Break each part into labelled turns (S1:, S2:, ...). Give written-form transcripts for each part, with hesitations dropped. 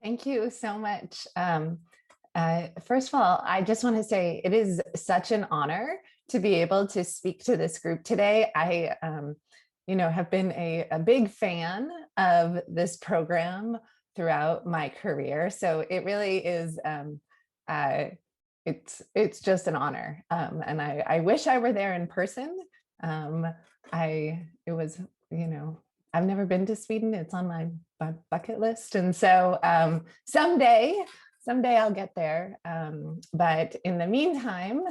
S1: Thank you so much. First of all, I just want to say it is such an honor to be able to speak to this group today. I, have been a big fan of this program throughout my career. So it really is, it's just an honor. And I wish I were there in person. It was, I've never been to Sweden. It's on my bucket list. And so someday I'll get there. But in the meantime,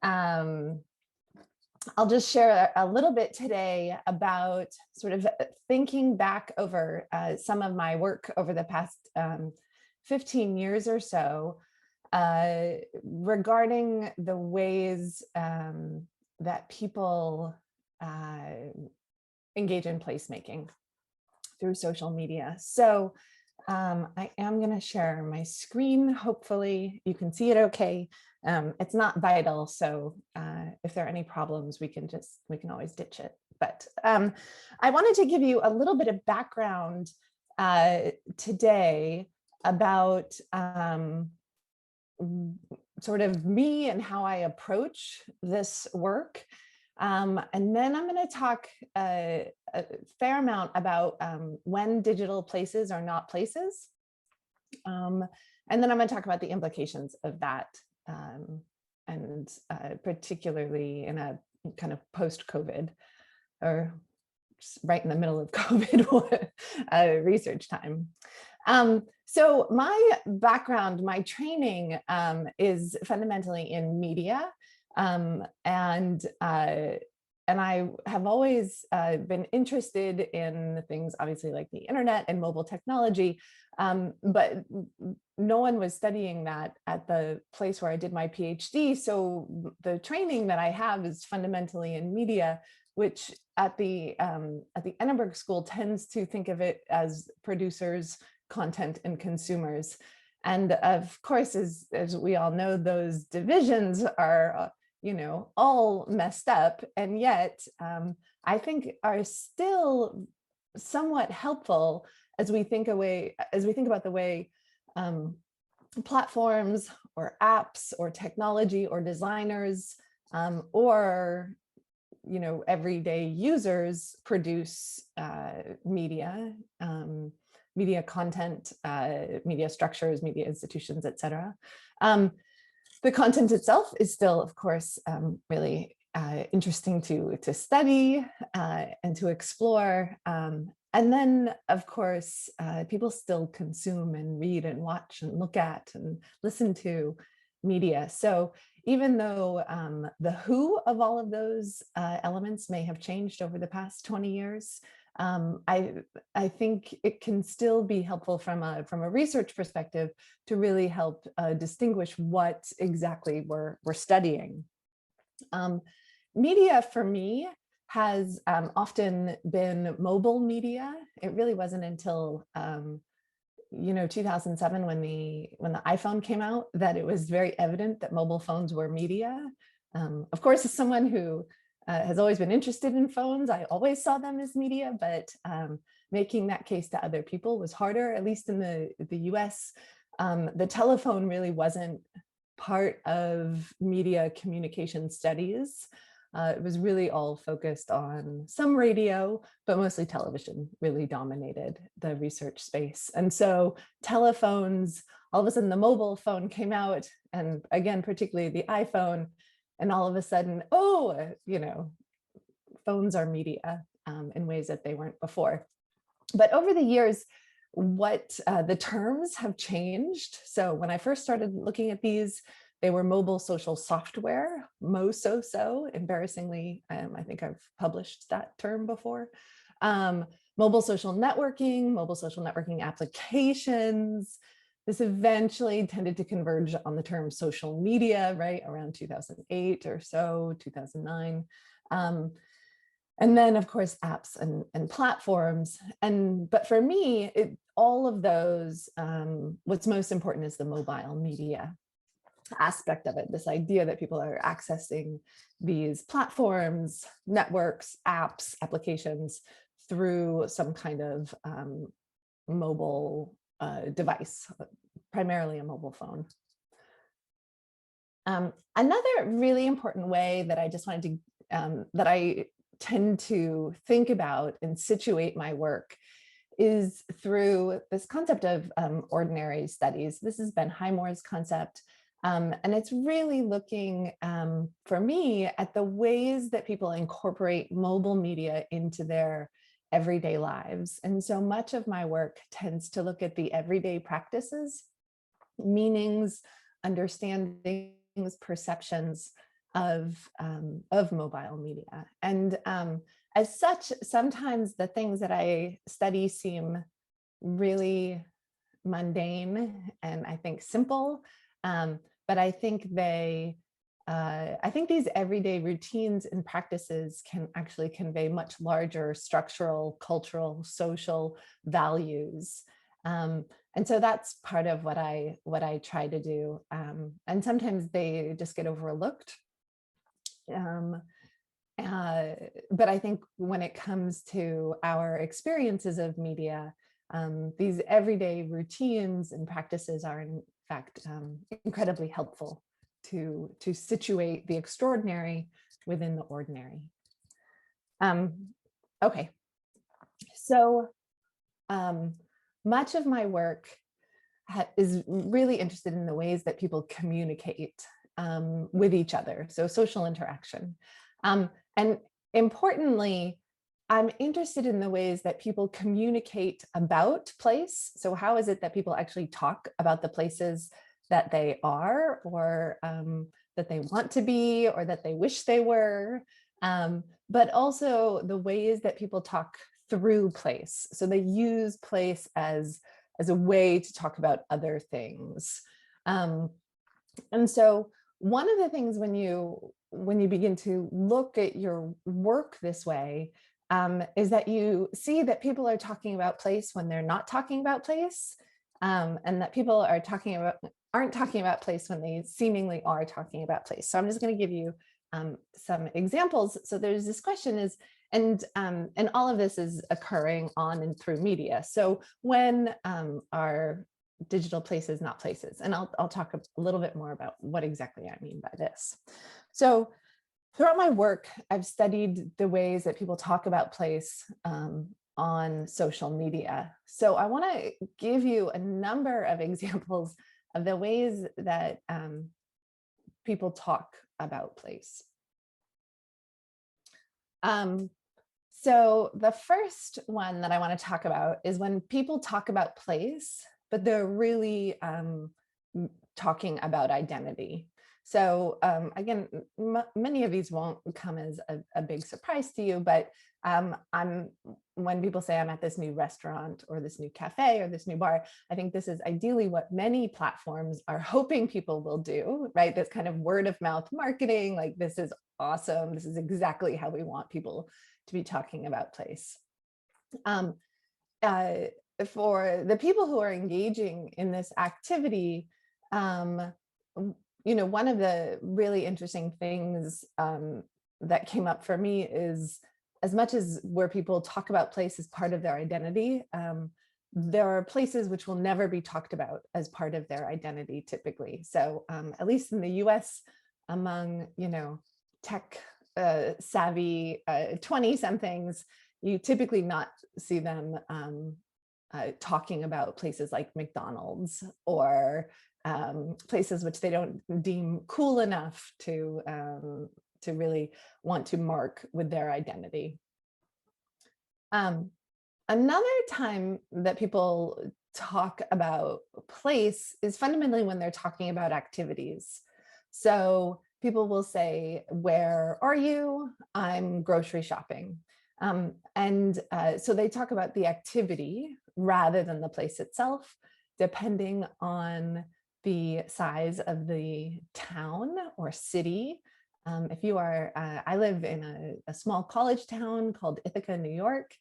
S1: I'll just share a little bit today about sort of thinking back over some of my work over the past 15 years or so regarding the ways that people engage in placemaking through social media. So I am going to share my screen. Hopefully you can see it okay. It's not vital, so if there are any problems, we can always ditch it. But I wanted to give you a little bit of background today about sort of me and how I approach this work. And then I'm going to talk a fair amount about when digital places are not places. And then I'm going to talk about the implications of that, and particularly in a kind of post-COVID or right in the middle of COVID research time. So my background, my training is fundamentally in media. And I have always been interested in things, obviously, like the internet and mobile technology, but no one was studying that at the place where I did my PhD. So the training that I have is fundamentally in media, which at the Edinburgh School tends to think of it as producers, content, and consumers. And of course, as we all know, those divisions are all messed up, and yet I think are still somewhat helpful as we think about the way platforms or apps or technology or designers or everyday users produce media content, media structures, media institutions, etc. The content itself is still, of course, really interesting to study and to explore. And then, of course, people still consume and read and watch and look at and listen to media. So even though the who of all of those elements may have changed over the past 20 years, I think it can still be helpful from a research perspective to really help distinguish what exactly we're studying. Media for me has often been mobile media. It really wasn't until 2007 when the iPhone came out that it was very evident that mobile phones were media. Of course, as someone who has always been interested in phones, I always saw them as media, but making that case to other people was harder, at least in the US. The telephone really wasn't part of media communication studies. It was really all focused on some radio, but mostly television really dominated the research space. And so telephones, all of a sudden the mobile phone came out, and again, particularly the iPhone, and all of a sudden, phones are media in ways that they weren't before. But over the years, what the terms have changed. So when I first started looking at these, they were mobile social software, MoSoSo, embarrassingly, I think I've published that term before. Mobile social networking applications. This eventually tended to converge on the term social media, right, around 2008 or so, 2009. And then, of course, apps and platforms. But for me, all of those, what's most important is the mobile media aspect of it, this idea that people are accessing these platforms, networks, apps, applications through some kind of mobile device, primarily a mobile phone. Another really important way that I just wanted to, that I tend to think about and situate my work is through this concept of ordinary studies. This is Ben Highmore's concept, and it's really looking, for me, at the ways that people incorporate mobile media into their everyday lives. And so much of my work tends to look at the everyday practices, meanings, understandings, perceptions of mobile media. And as such, sometimes the things that I study seem really mundane and I think simple, but I think I think these everyday routines and practices can actually convey much larger structural, cultural, social values. And so that's part of what I try to do. And sometimes they just get overlooked. But I think when it comes to our experiences of media, these everyday routines and practices are in fact incredibly helpful to situate the extraordinary within the ordinary. Okay, so much of my work is really interested in the ways that people communicate with each other, so social interaction. And importantly, I'm interested in the ways that people communicate about place. So how is it that people actually talk about the places that they are, or that they want to be, or that they wish they were, but also the ways that people talk through place. So they use place as a way to talk about other things. And so one of the things when you begin to look at your work this way, is that you see that people are talking about place when they're not talking about place, and that people are aren't talking about place when they seemingly are talking about place. So I'm just going to give you some examples. So there's this question is, and all of this is occurring on and through media. So when are digital places not places? And I'll talk a little bit more about what exactly I mean by this. So throughout my work, I've studied the ways that people talk about place on social media. So I want to give you a number of examples of the ways that people talk about place. So the first one that I want to talk about is when people talk about place, but they're really talking about identity. So again, many of these won't come as a big surprise to you, but when people say I'm at this new restaurant or this new cafe or this new bar, I think this is ideally what many platforms are hoping people will do, right? This kind of word of mouth marketing, like this is awesome. This is exactly how we want people to be talking about place. For the people who are engaging in this activity, one of the really interesting things that came up for me is, as much as where people talk about place as part of their identity, there are places which will never be talked about as part of their identity typically. So at least in the US, among, tech savvy 20-somethings, you typically not see them talking about places like McDonald's or places which they don't deem cool enough to really want to mark with their identity. Another time that people talk about place is fundamentally when they're talking about activities. So people will say, where are you? I'm grocery shopping. So they talk about the activity rather than the place itself, depending on the size of the town or city. If you are, I live in a small college town called Ithaca, New York.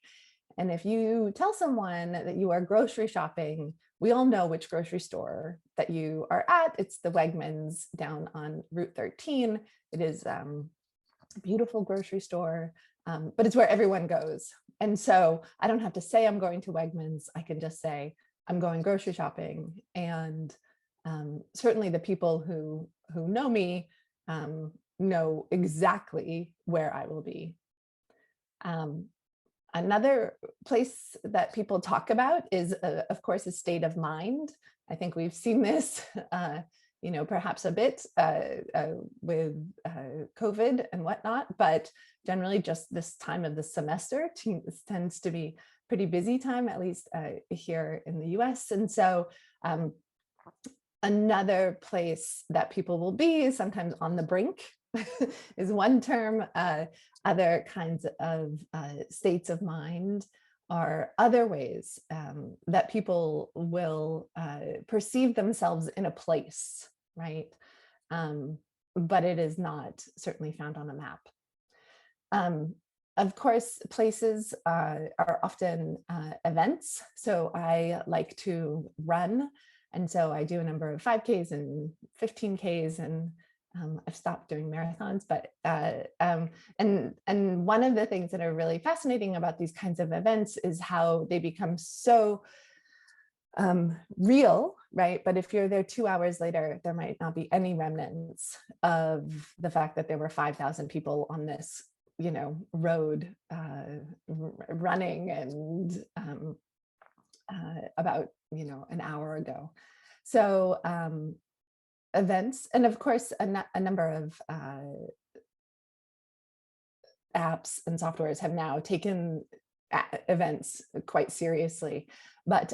S1: And if you tell someone that you are grocery shopping, we all know which grocery store that you are at. It's the Wegmans down on Route 13. It is a beautiful grocery store, but it's where everyone goes. And so I don't have to say I'm going to Wegmans. I can just say I'm going grocery shopping, and certainly the people who know me know exactly where I will be. Um, Another place that people talk about is, of course, a state of mind. I think we've seen this, perhaps a bit with COVID and whatnot, but generally just this time of the semester tends to be pretty busy time, at least here in the US. And so um, another place that people will be is sometimes on the brink is one term. Other kinds of states of mind are other ways that people will perceive themselves in a place, right? But it is not certainly found on a map. Of course, places are often events. So I like to run. And so I do a number of 5Ks and 15Ks, and I've stopped doing marathons, but and one of the things that are really fascinating about these kinds of events is how they become so real, right? But if you're there 2 hours later, there might not be any remnants of the fact that there were 5,000 people on this, road running and about, an hour ago. So events, and of course, a number of apps and softwares have now taken events quite seriously. But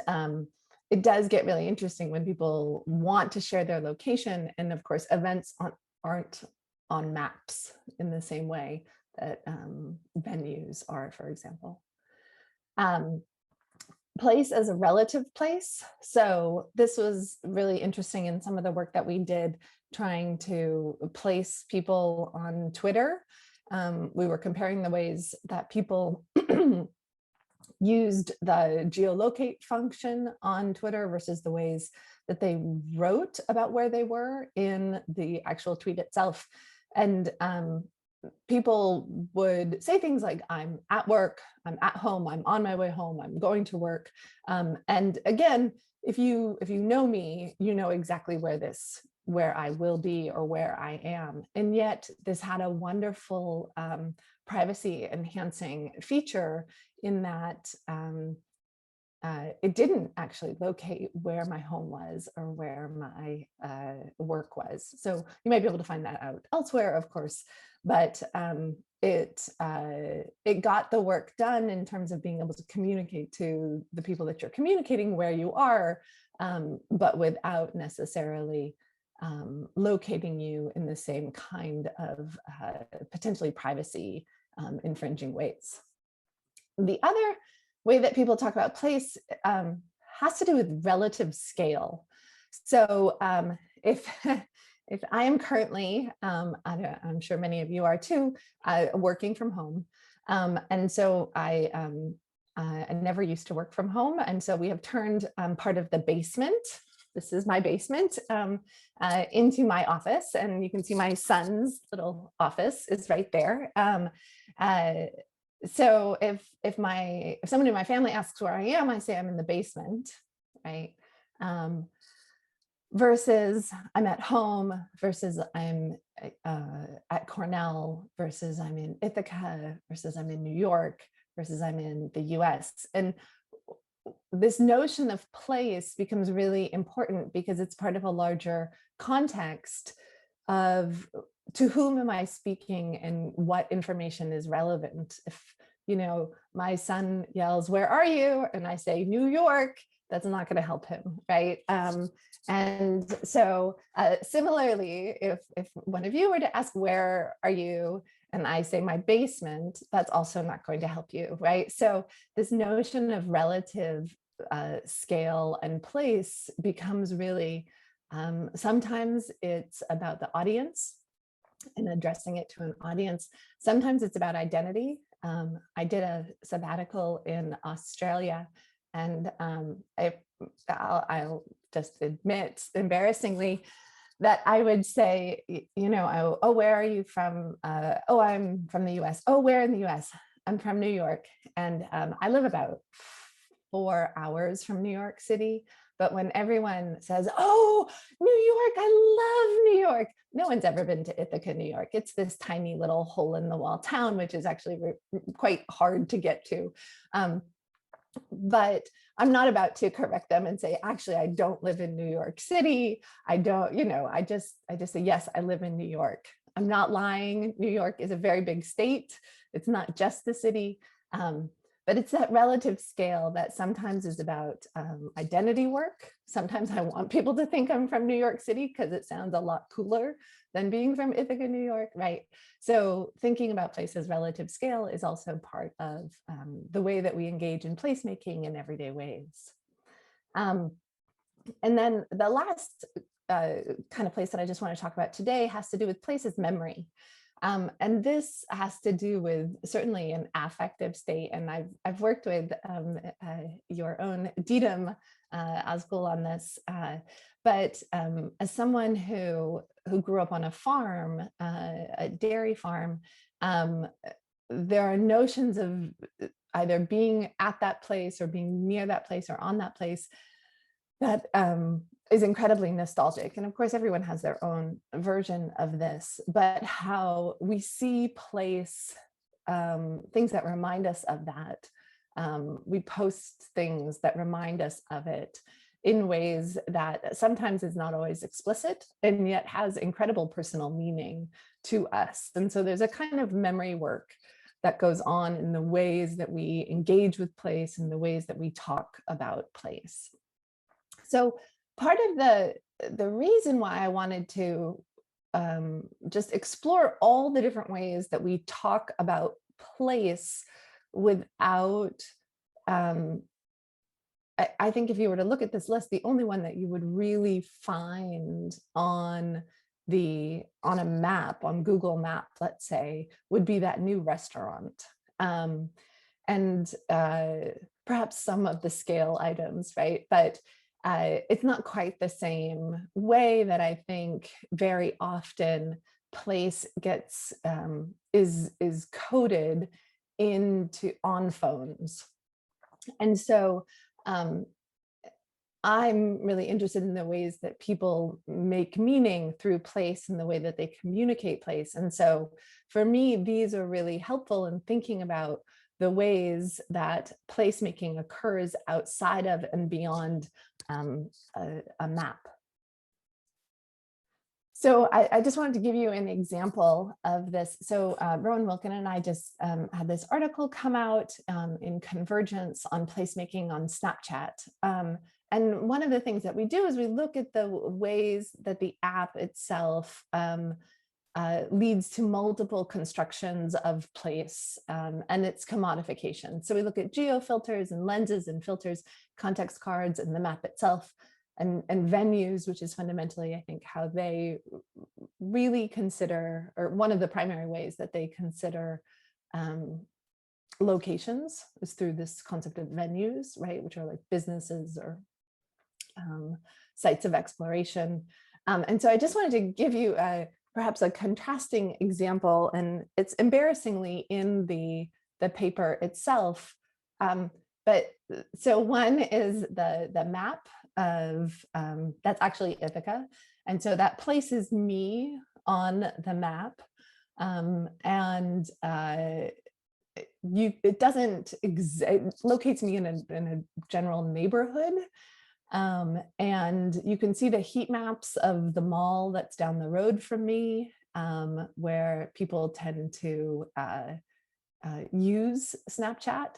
S1: it does get really interesting when people want to share their location. And of course, events aren't on maps in the same way that venues are, for example. Place as a relative place. So this was really interesting in some of the work that we did trying to place people on Twitter. We were comparing the ways that people used the geolocate function on Twitter versus the ways that they wrote about where they were in the actual tweet itself. And people would say things like, I'm at work, I'm at home, I'm on my way home, I'm going to work. And again, if you know me, you know exactly where I will be or where I am. And yet this had a wonderful privacy enhancing feature in that it didn't actually locate where my home was or where my work was. So you might be able to find that out elsewhere, of course, but it got the work done in terms of being able to communicate to the people that you're communicating where you are, but without necessarily locating you in the same kind of potentially privacy infringing ways. The other way that people talk about place has to do with relative scale. So if I am currently, I'm sure many of you are too, working from home. And so I never used to work from home. And so we have turned part of the basement, this is my basement, into my office. And you can see my son's little office is right there. So if someone in my family asks where I am, I say I'm in the basement, right? Versus I'm at home, versus I'm at Cornell, versus I'm in Ithaca, versus I'm in New York, versus I'm in the US. And this notion of place becomes really important because it's part of a larger context of to whom am I speaking and what information is relevant. If, my son yells, "Where are you?" and I say, "New York," that's not going to help him, right? And so similarly, if one of you were to ask, "Where are you?" and I say my basement, that's also not going to help you, right? So this notion of relative scale and place becomes really, sometimes it's about the audience and addressing it to an audience. Sometimes it's about identity. I did a sabbatical in Australia, and I'll just admit, embarrassingly, that I would say, oh, where are you from? Oh, I'm from the US. Oh, where in the US? I'm from New York. And I live about 4 hours from New York City. But when everyone says, oh, New York, I love New York, no one's ever been to Ithaca, New York. It's this tiny little hole in the wall town, which is actually quite hard to get to. But I'm not about to correct them and say, actually, I don't live in New York City. I don't, I just say, yes, I live in New York. I'm not lying. New York is a very big state. It's not just the city. But it's that relative scale that sometimes is about identity work. Sometimes I want people to think I'm from New York City because it sounds a lot cooler than being from Ithaca, New York, right? So thinking about place as relative scale is also part of the way that we engage in placemaking in everyday ways. And then the last kind of place that I just want to talk about today has to do with place as memory. And this has to do with certainly an affective state. And I've worked with your own Didem Azgul on this. But as someone who grew up on a farm, a dairy farm, there are notions of either being at that place or being near that place or on that place that is incredibly nostalgic. And of course, everyone has their own version of this, but how we see place, things that remind us of that. We post things that remind us of it in ways that sometimes is not always explicit and yet has incredible personal meaning to us. And so there's a kind of memory work that goes on in the ways that we engage with place and the ways that we talk about place. So part of the reason why I wanted to just explore all the different ways that we talk about place without, I think if you were to look at this list, the only one that you would really find on a map, on Google Map, let's say, would be that new restaurant. And perhaps some of the scale items, right? But it's not quite the same way that I think very often place gets is coded on phones. And so I'm really interested in the ways that people make meaning through place and the way that they communicate place. And so for me, these are really helpful in thinking about the ways that placemaking occurs outside of and beyond a map. So I just wanted to give you an example of this. So Rowan Wilkin and I just had this article come out in Convergence on placemaking on Snapchat. And one of the things that we do is we look at the ways that the app itself leads to multiple constructions of place and its commodification. So we look at geo filters and lenses and filters, context cards, and the map itself, and venues, which is fundamentally, I think, how they really consider, or one of the primary ways that they consider locations is through this concept of venues, right, which are like businesses or sites of exploration. And so I just wanted to give you perhaps a contrasting example, and it's embarrassingly in the paper itself. But so one is the map of, that's actually Ithaca. And so that places me on the map. And it locates me in a general neighborhood. And you can see the heat maps of the mall that's down the road from me, where people tend to use Snapchat.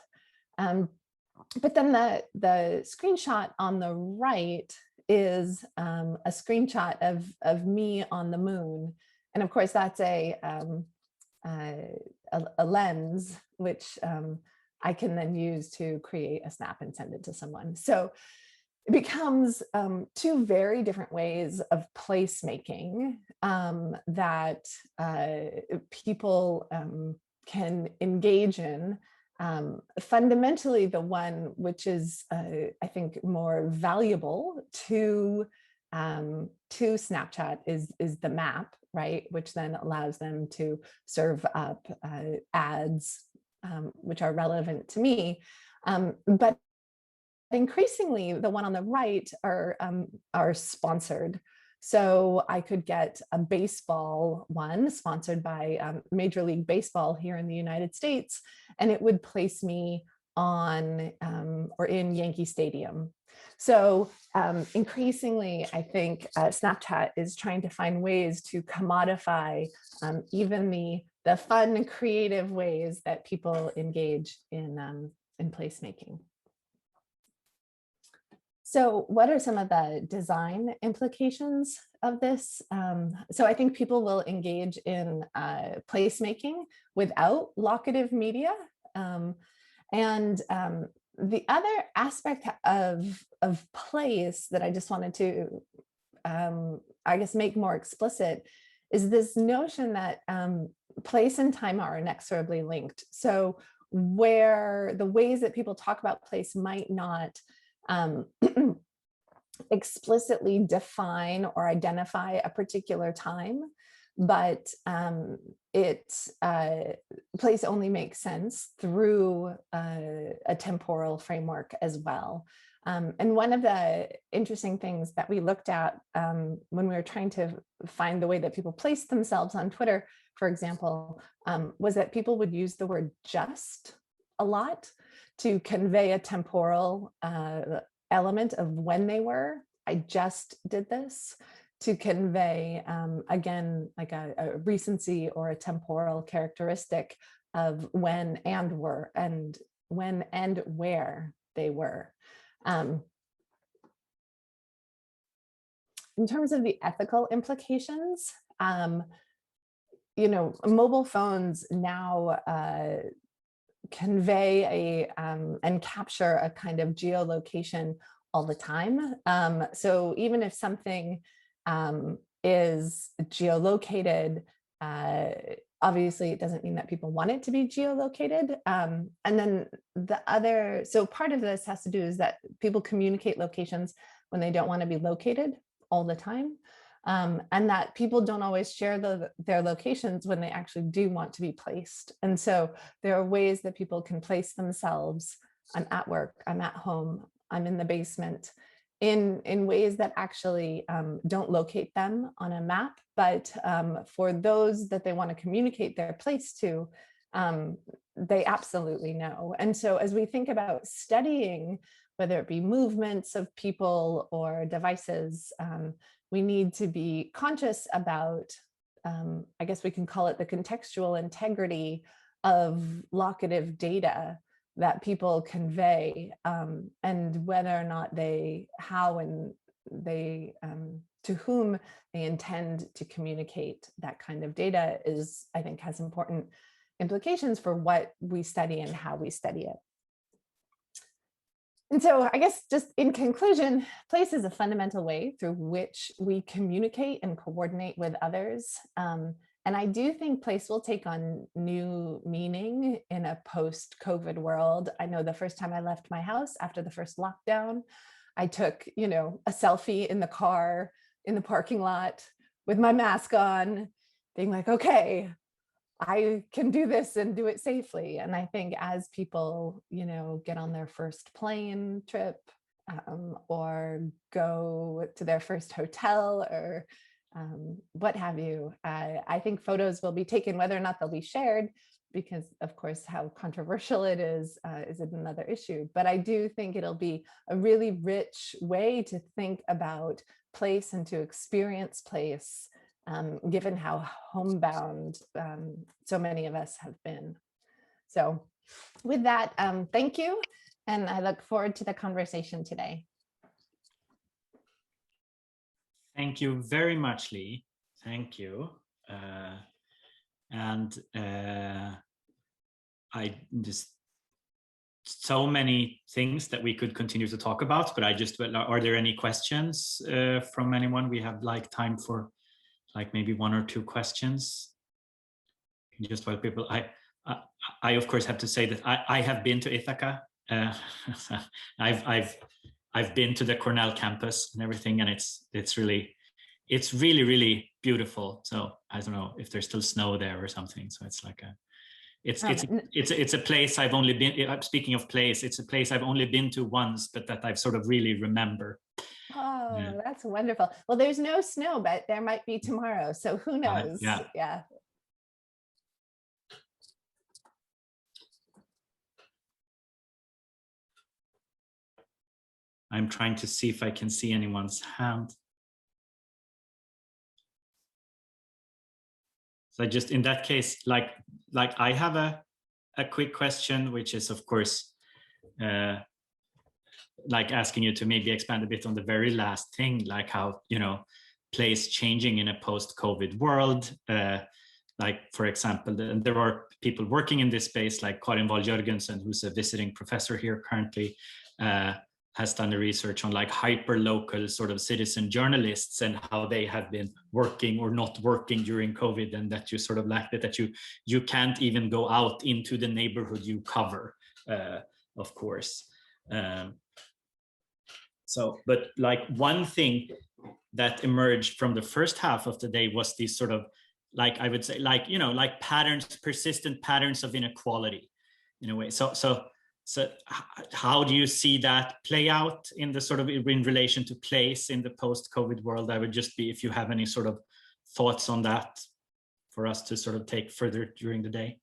S1: But then the screenshot on the right is a screenshot of me on the moon. And of course, that's a lens, which I can then use to create a snap and send it to someone. So it becomes two very different ways of placemaking that people can engage in. Fundamentally, the one which is, I think, more valuable to Snapchat is the map, right? Which then allows them to serve up ads which are relevant to me. But increasingly, the one on the right are sponsored. So I could get a baseball one sponsored by Major League Baseball here in the United States, and it would place me on or in Yankee Stadium. So increasingly, I think Snapchat is trying to find ways to commodify even the fun, creative ways that people engage in placemaking. So what are some of the design implications of this? So I think people will engage in placemaking without locative media. The other aspect of place that I just wanted to, I guess, make more explicit is this notion that place and time are inexorably linked. So where the ways that people talk about place might not explicitly define or identify a particular time, but place only makes sense through a temporal framework as well. And one of the interesting things that we looked at when we were trying to find the way that people place themselves on Twitter, for example, was that people would use the word just a lot to convey a temporal element of when they were. I just did this, to convey, again, like a recency or a temporal characteristic of when and were, and when and where they were. In terms of the ethical implications, mobile phones now convey and capture a kind of geolocation all the time. So even if something is geolocated, obviously it doesn't mean that people want it to be geolocated. And then so part of this has to do is that people communicate locations when they don't want to be located all the time. And that people don't always share their locations when they actually do want to be placed. And so there are ways that people can place themselves. I'm at work, I'm at home, I'm in the basement, in ways that actually don't locate them on a map, but for those that they want to communicate their place to, they absolutely know. And so as we think about studying, whether it be movements of people or devices, we need to be conscious about, I guess we can call it the contextual integrity of locative data that people convey, and whether or not how and to whom they intend to communicate that kind of data is, I think, has important implications for what we study and how we study it. And so I guess just in conclusion, place is a fundamental way through which we communicate and coordinate with others. And I do think place will take on new meaning in a post-COVID world. I know the first time I left my house after the first lockdown, I took, a selfie in the car, in the parking lot with my mask on, being like, okay, I can do this and do it safely. And I think as people, get on their first plane trip or go to their first hotel or what have you, I think photos will be taken, whether or not they'll be shared, because of course, how controversial it is another issue. But I do think it'll be a really rich way to think about place and to experience place, given how homebound so many of us have been. So with that, thank you. And I look forward to the conversation today.
S2: Thank you very much, Lee. Thank you. I just, so many things that we could continue to talk about, but are there any questions from anyone? We have time for maybe one or two questions. Just while people, I of course have to say that I have been to Ithaca. I've been to the Cornell campus and everything, and it's really really beautiful. So I don't know if there's still snow there or something. So it's like It's a place I've only been. Speaking of place, it's a place I've only been to once, but that I've sort of really remember.
S1: Oh, that's wonderful. Well, there's no snow, but there might be tomorrow. So who knows? Yeah.
S2: I'm trying to see if I can see anyone's hand. So just in that case, like I have a quick question, which is of course, like asking you to maybe expand a bit on the very last thing, like how, place changing in a post-COVID world. Like, for example, there are people working in this space, like Karin Wahl-Jørgensen, who's a visiting professor here currently, has done the research on like hyper-local sort of citizen journalists and how they have been working or not working during COVID, and that you sort of lack that you can't even go out into the neighborhood you cover, of course. So, but like one thing that emerged from the first half of the day was these sort of, like I would say, like, like patterns, persistent patterns of inequality in a way. So how do you see that play out in the sort of in relation to place in the post-COVID world? I would just be, if you have any sort of thoughts on that for us to sort of take further during the day.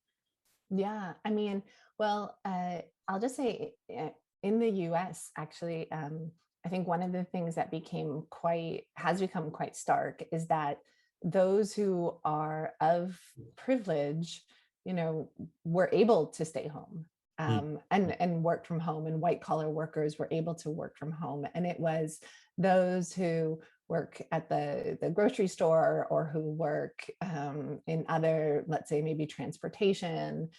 S1: Yeah, I mean, well, I'll just say in the US, actually, I think one of the things that has become quite stark is that those who are of privilege, were able to stay home. And work from home, and white collar workers were able to work from home. And it was those who work at the grocery store or who work in other, let's say maybe transportation,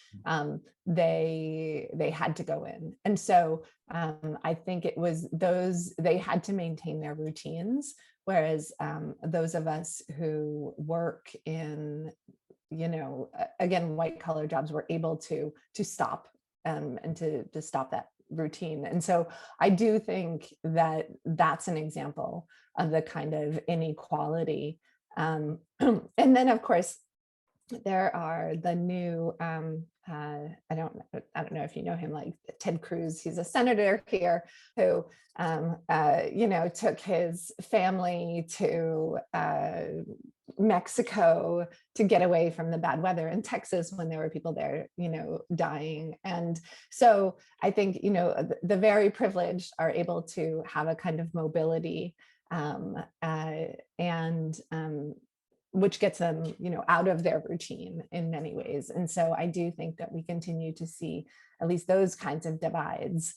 S1: they had to go in. And so I think it was they had to maintain their routines, whereas those of us who work in, again, white collar jobs were able to stop and to stop that routine. And so I do think that that's an example of the kind of inequality. And then, of course, there are the new, I don't know if you know him, like Ted Cruz. He's a senator here who, took his family to Mexico to get away from the bad weather in Texas when there were people there, dying. And so I think, the very privileged are able to have a kind of mobility, and which gets them, out of their routine in many ways. And so I do think that we continue to see at least those kinds of divides.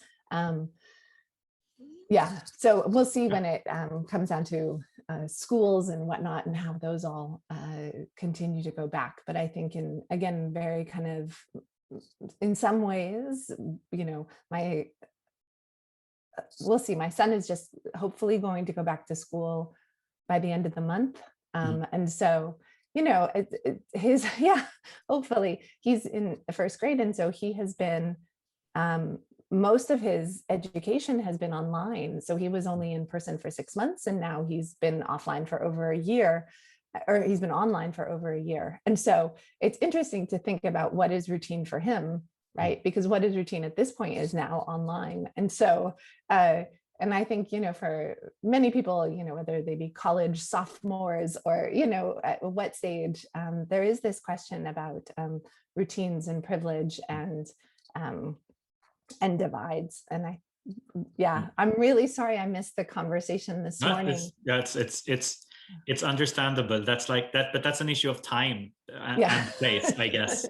S1: Yeah, so we'll see when it comes down to schools and whatnot, and how those all continue to go back. But I think again, very kind of, in some ways, we'll see. My son is just hopefully going to go back to school by the end of the month. And so, hopefully he's in the first grade. And so he has been, most of his education has been online. So he was only in person for 6 months, and now he's been offline for over a year, or he's been online for over a year. And so it's interesting to think about what is routine for him, right? Because what is routine at this point is now online. And so, and I think, for many people, whether they be college sophomores or, at what stage, there is this question about routines and privilege and divides. And I'm really sorry I missed the conversation this morning.
S2: It's understandable. That's like that, but that's an issue of time and place, I guess.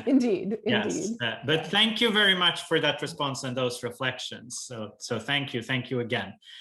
S1: Indeed.
S2: Yes. But thank you very much for that response and those reflections. So thank you again.